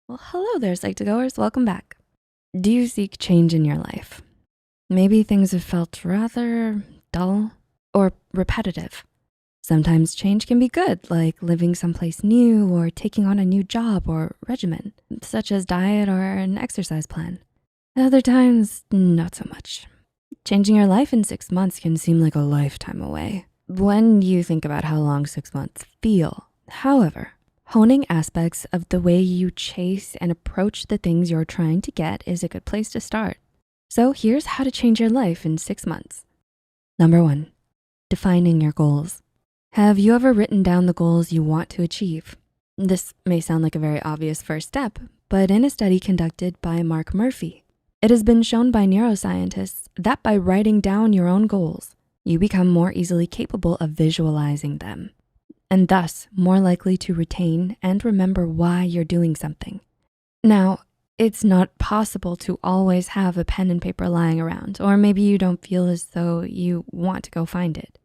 Well, hello there, Psych2Goers. Welcome back. Do you seek change in your life? Maybe things have felt rather dull or repetitive. Sometimes change can be good, like living someplace new or taking on a new job or regimen, such as diet or an exercise plan. Other times, not so much. Changing your life in 6 months can seem like a lifetime away when you think about how long 6 months feel. However, honing aspects of the way you chase and approach the things you're trying to get is a good place to start. So here's how to change your life in 6 months. Number 1, defining your goals. Have you ever written down the goals you want to achieve? This may sound like a very obvious first step, but in a study conducted by Mark Murphy, it has been shown by neuroscientists that by writing down your own goals, you become more easily capable of visualizing them, and thus more likely to retain and remember why you're doing something. Now, it's not possible to always have a pen and paper lying around, or maybe you don't feel as though you want to go find it.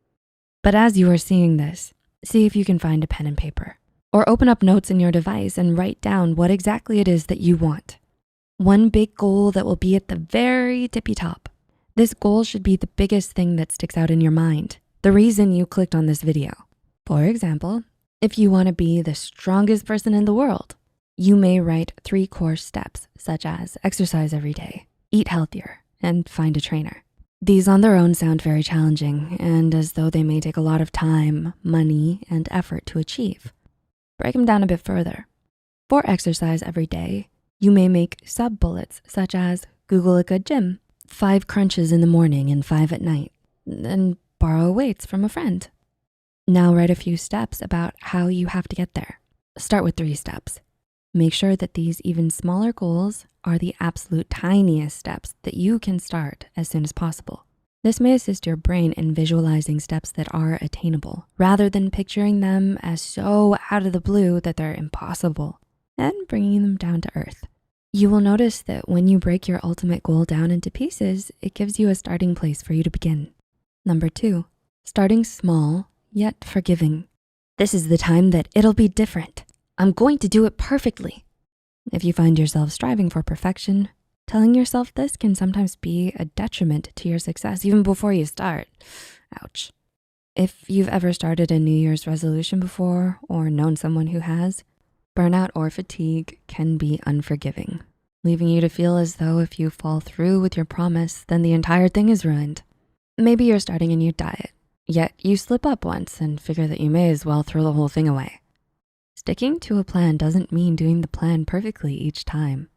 But as you are seeing this, see if you can find a pen and paper, or open up notes in your device and write down what exactly it is that you want. One big goal that will be at the very tippy top. This goal should be the biggest thing that sticks out in your mind, the reason you clicked on this video. For example, if you wanna be the strongest person in the world, you may write 3 core steps, such as exercise every day, eat healthier, and find a trainer. These on their own sound very challenging and as though they may take a lot of time, money, and effort to achieve. Break them down a bit further. For exercise every day, you may make sub-bullets such as Google a good gym, 5 crunches in the morning and 5 at night, and borrow weights from a friend. Now write a few steps about how you have to get there. Start with 3 steps. Make sure that these even smaller goals are the absolute tiniest steps that you can start as soon as possible. This may assist your brain in visualizing steps that are attainable, rather than picturing them as so out of the blue that they're impossible, and bringing them down to earth. You will notice that when you break your ultimate goal down into pieces, it gives you a starting place for you to begin. Number 2, starting small, yet forgiving. This is the time that it'll be different. I'm going to do it perfectly. If you find yourself striving for perfection, telling yourself this can sometimes be a detriment to your success even before you start. Ouch. If you've ever started a New Year's resolution before or known someone who has, burnout or fatigue can be unforgiving, leaving you to feel as though if you fall through with your promise, then the entire thing is ruined. Maybe you're starting a new diet, yet you slip up once and figure that you may as well throw the whole thing away. Sticking to a plan doesn't mean doing the plan perfectly each time.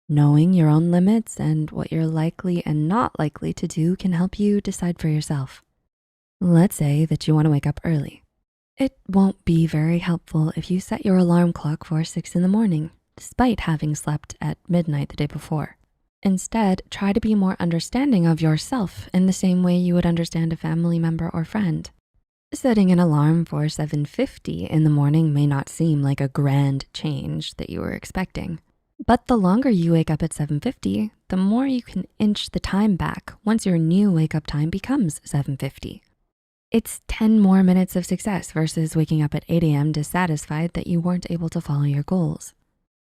Knowing your own limits and what you're likely and not likely to do can help you decide for yourself. Let's say that you wanna wake up early. It won't be very helpful if you set your alarm clock for 6 in the morning, despite having slept at midnight the day before. Instead, try to be more understanding of yourself in the same way you would understand a family member or friend. Setting an alarm for 7:50 in the morning may not seem like a grand change that you were expecting, but the longer you wake up at 7:50, the more you can inch the time back once your new wake up time becomes 7:50. It's 10 more minutes of success versus waking up at 8 a.m. dissatisfied that you weren't able to follow your goals.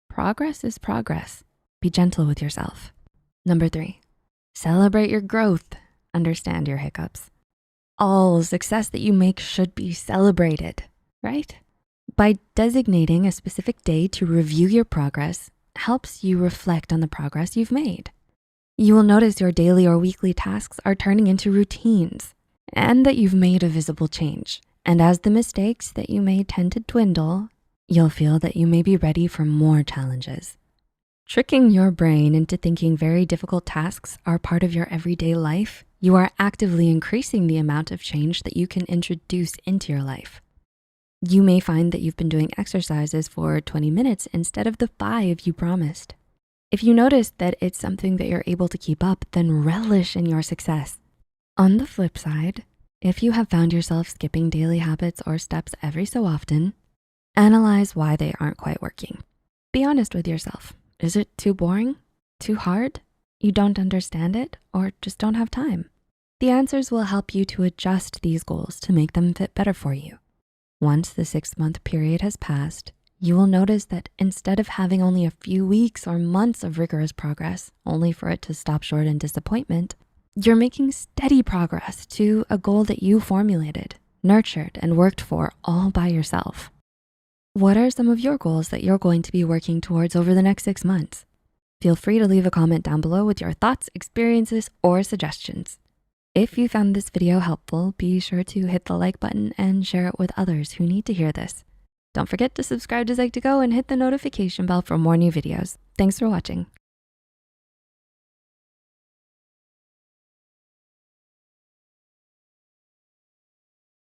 Progress is progress. Be gentle with yourself. Number 3, celebrate your growth. Understand your hiccups. All success that you make should be celebrated, right? By designating a specific day to review your progress helps you reflect on the progress you've made. You will notice your daily or weekly tasks are turning into routines and that you've made a visible change. And as the mistakes that you made tend to dwindle, you'll feel that you may be ready for more challenges. Tricking your brain into thinking very difficult tasks are part of your everyday life, you are actively increasing the amount of change that you can introduce into your life. You may find that you've been doing exercises for 20 minutes instead of the 5 you promised. If you notice that it's something that you're able to keep up, then relish in your success. On the flip side, if you have found yourself skipping daily habits or steps every so often, analyze why they aren't quite working. Be honest with yourself. Is it too boring? Too hard? You don't understand it, or just don't have time? The answers will help you to adjust these goals to make them fit better for you. Once the 6-month period has passed, You will notice that instead of having only a few weeks or months of rigorous progress, only for it to stop short in disappointment, you're making steady progress to a goal that you formulated, nurtured, and worked for all by yourself. What are some of your goals that you're going to be working towards over the next 6 months? Feel free to leave a comment down below with your thoughts, experiences, or suggestions. If you found this video helpful, be sure to hit the like button and share it with others who need to hear this. Don't forget to subscribe to Psych2Go and hit the notification bell for more new videos. Thanks for watching.